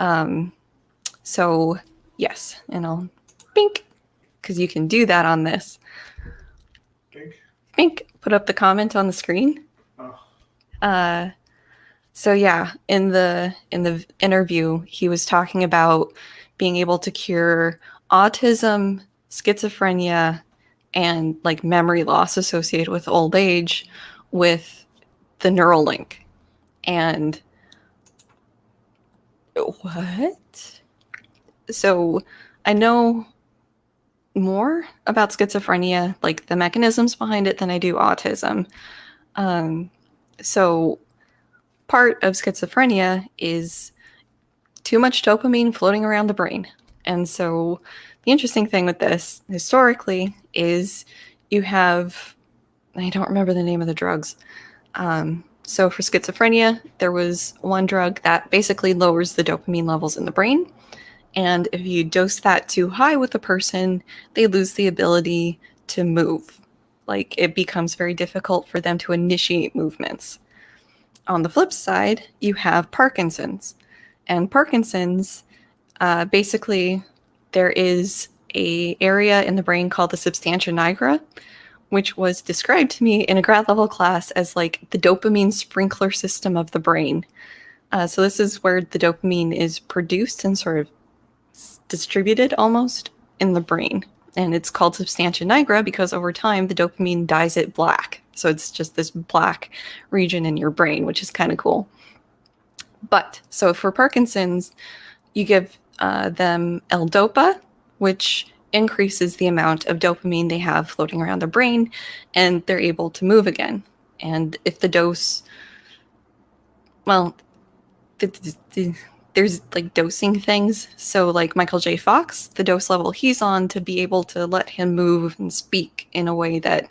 So yes, and I'll bink, because you can do that on this. Bink. Bink, put up the comment on the screen. Oh. So yeah, in the interview, he was talking about being able to cure autism, schizophrenia, and like memory loss associated with old age with the Neuralink. And what? So I know more about schizophrenia, like the mechanisms behind it, than I do autism. So part of schizophrenia is too much dopamine floating around the brain. And so the interesting thing with this historically is you have, I don't remember the name of the drugs. So for schizophrenia, there was one drug that basically lowers the dopamine levels in the brain. And if you dose that too high with a person, they lose the ability to move. Like it becomes very difficult for them to initiate movements. On the flip side, you have Parkinson's. And Parkinson's, basically, there is a area in the brain called the substantia nigra, which was described to me in a grad level class as like the dopamine sprinkler system of the brain. So this is where the dopamine is produced and sort of distributed almost in the brain. And it's called substantia nigra because over time the dopamine dyes it black. So it's just this black region in your brain, which is kind of cool. But so for Parkinson's, you give them L-DOPA, which increases the amount of dopamine they have floating around their brain, and they're able to move again. And if the dose, well, there's like dosing things. So like Michael J. Fox, the dose level he's on to be able to let him move and speak in a way that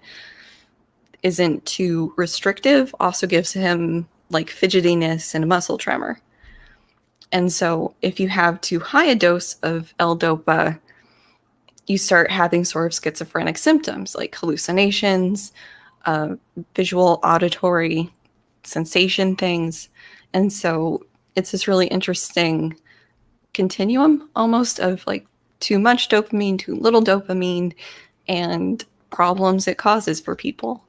isn't too restrictive also gives him like fidgetiness and a muscle tremor. And so if you have too high a dose of L-DOPA, you start having sort of schizophrenic symptoms like hallucinations, uh, visual, auditory, sensation things. And so it's this really interesting continuum almost of like too much dopamine, too little dopamine, and problems it causes for people.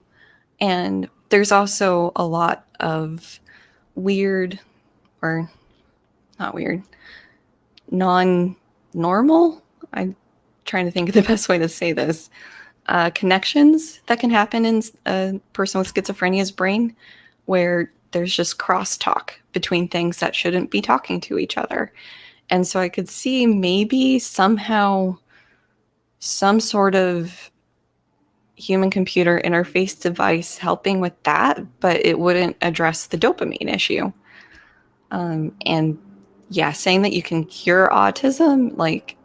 And there's also a lot of weird, or not weird, non normal. I'm trying to think of the best way to say this. Connections that can happen in a person with schizophrenia's brain where there's just crosstalk between things that shouldn't be talking to each other. And so I could see maybe somehow some sort of human computer interface device helping with that, but it wouldn't address the dopamine issue. And yeah, saying that you can cure autism, like,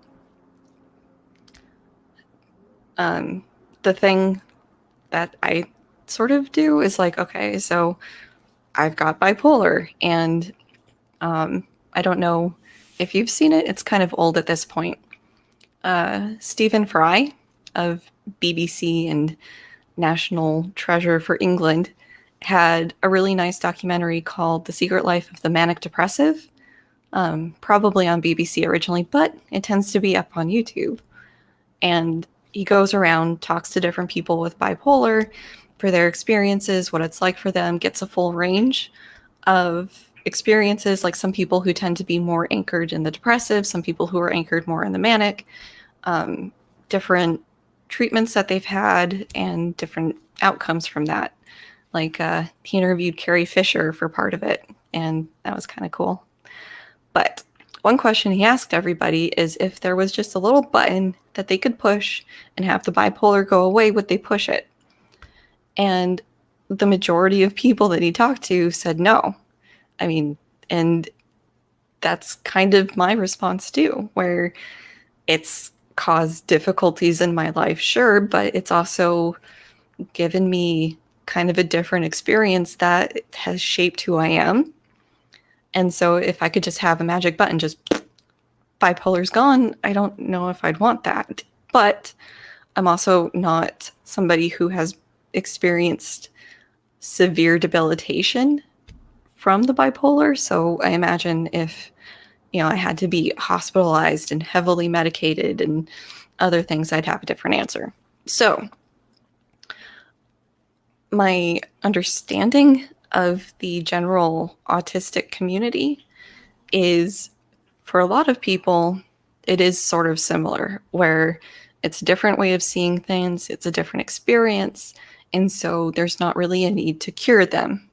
the thing that I sort of do is like, okay, so I've got bipolar, and I don't know if you've seen it. It's kind of old at this point. Stephen Fry of BBC and National Treasure for England had a really nice documentary called The Secret Life of the Manic Depressive, probably on BBC originally, but it tends to be up on YouTube. And he goes around, talks to different people with bipolar for their experiences, what it's like for them, gets a full range of experiences, like some people who tend to be more anchored in the depressive, some people who are anchored more in the manic, different treatments that they've had, and different outcomes from that. Like he interviewed Carrie Fisher for part of it, and that was kind of cool. But one question he asked everybody is if there was just a little button that they could push and have the bipolar go away, would they push it? And the majority of people that he talked to said no. I mean, and that's kind of my response too, where it's caused difficulties in my life, sure, but it's also given me kind of a different experience that has shaped who I am. And so if I could just have a magic button, just bipolar's gone, I don't know if I'd want that. But I'm also not somebody who has experienced severe debilitation from the bipolar. So I imagine if I had to be hospitalized and heavily medicated and other things, I'd have a different answer. So my understanding of the general autistic community is, for a lot of people, it is sort of similar, where it's a different way of seeing things, it's a different experience, and so there's not really a need to cure them.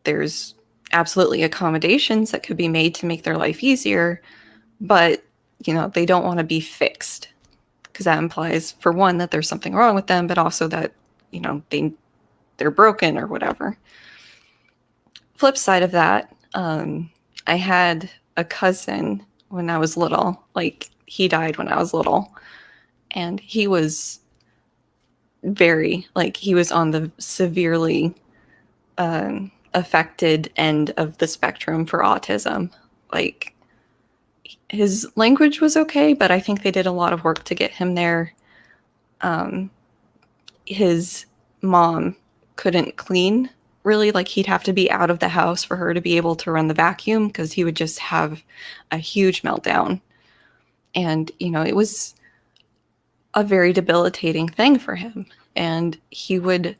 There's absolutely accommodations that could be made to make their life easier, but they don't want to be fixed, because that implies, for one, that there's something wrong with them, but also that they're broken or whatever. Flip side of that, I had a cousin when I was little. Like, he died when I was little, and he was he was on the severely affected end of the spectrum for autism. Like, his language was okay, but I think they did a lot of work to get him there. His mom couldn't clean, really. Like, he'd have to be out of the house for her to be able to run the vacuum, because he would just have a huge meltdown. And, it was a very debilitating thing for him. And he would,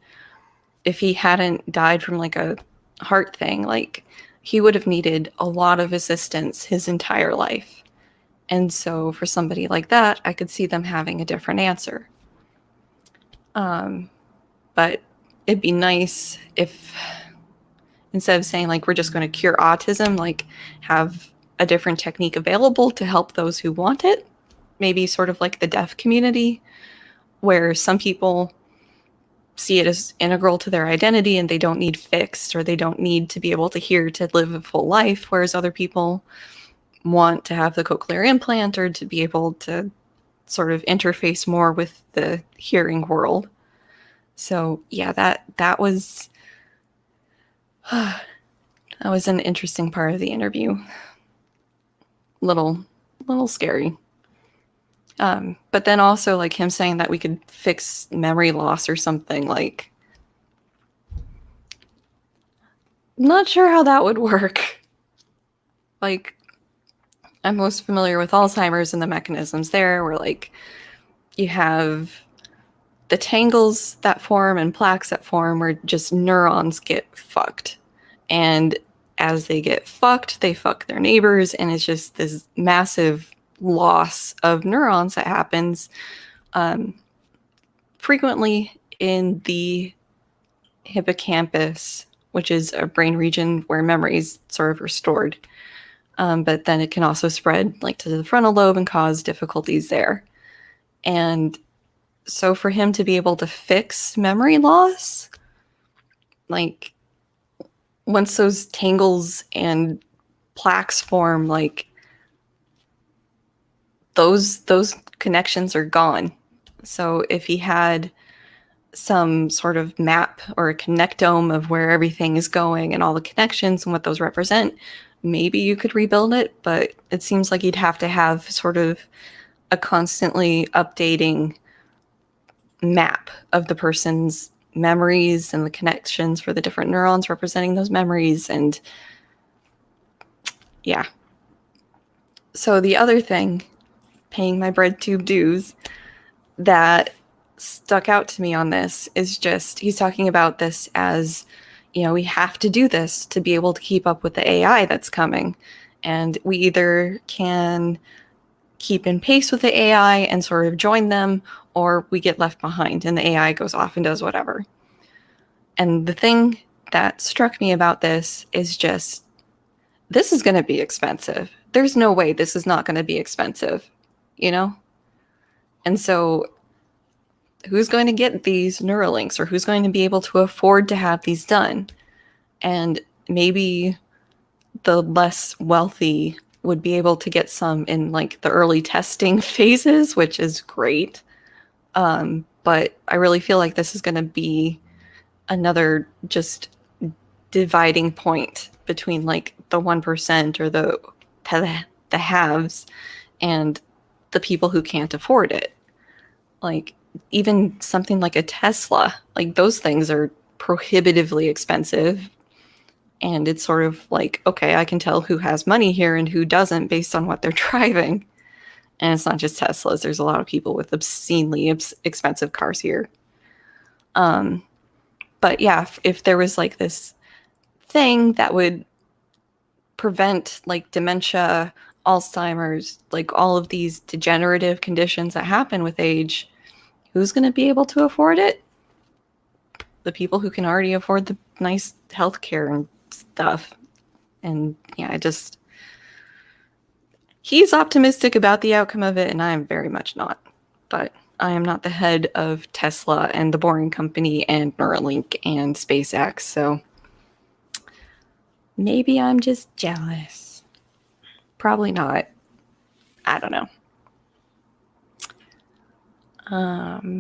if he hadn't died from like a heart thing, like, he would have needed a lot of assistance his entire life. And so for somebody like that, I could see them having a different answer. But it'd be nice if, instead of saying like, we're just going to cure autism, like, have a different technique available to help those who want it. Maybe sort of like the deaf community, where some people see it as integral to their identity and they don't need fixed, or they don't need to be able to hear to live a full life, whereas other people want to have the cochlear implant or to be able to sort of interface more with the hearing world. So yeah, that was an interesting part of the interview. Little scary. But then also, like, him saying that we could fix memory loss or something, like, not sure how that would work. Like, I'm most familiar with Alzheimer's and the mechanisms there, where, like, you have the tangles that form and plaques that form where just neurons get fucked. And as they get fucked, they fuck their neighbors, and it's just this massive loss of neurons that happens frequently in the hippocampus, which is a brain region where memories sort of are stored. But then it can also spread like to the frontal lobe and cause difficulties there. And so for him to be able to fix memory loss, like, once those tangles and plaques form, like, those connections are gone. So if he had some sort of map or a connectome of where everything is going and all the connections and what those represent, maybe you could rebuild it, but it seems like you'd have to have sort of a constantly updating map of the person's memories and the connections for the different neurons representing those memories. And yeah. So the other thing, paying my bread tube dues, that stuck out to me on this is just, he's talking about this as, we have to do this to be able to keep up with the AI that's coming. And we either can keep in pace with the AI and sort of join them, or we get left behind and the AI goes off and does whatever. And the thing that struck me about this is just, this is going to be expensive. There's no way this is not going to be expensive, And so who's going to get these Neuralinks, or who's going to be able to afford to have these done? And maybe the less wealthy would be able to get some in like the early testing phases, which is great. But I really feel like this is going to be another just dividing point between like the 1% or the haves and the people who can't afford it. Like, even something like a Tesla, like, those things are prohibitively expensive. And it's sort of like, okay, I can tell who has money here and who doesn't based on what they're driving. And it's not just Teslas. There's a lot of people with obscenely expensive cars here. But yeah, if there was like this thing that would prevent like dementia, Alzheimer's, like all of these degenerative conditions that happen with age, who's going to be able to afford it? The people who can already afford the nice healthcare and stuff. And yeah, he's optimistic about the outcome of it, and I am very much not. But I am not the head of Tesla and the Boring Company and Neuralink and SpaceX, so maybe I'm just jealous. Probably not. I don't know.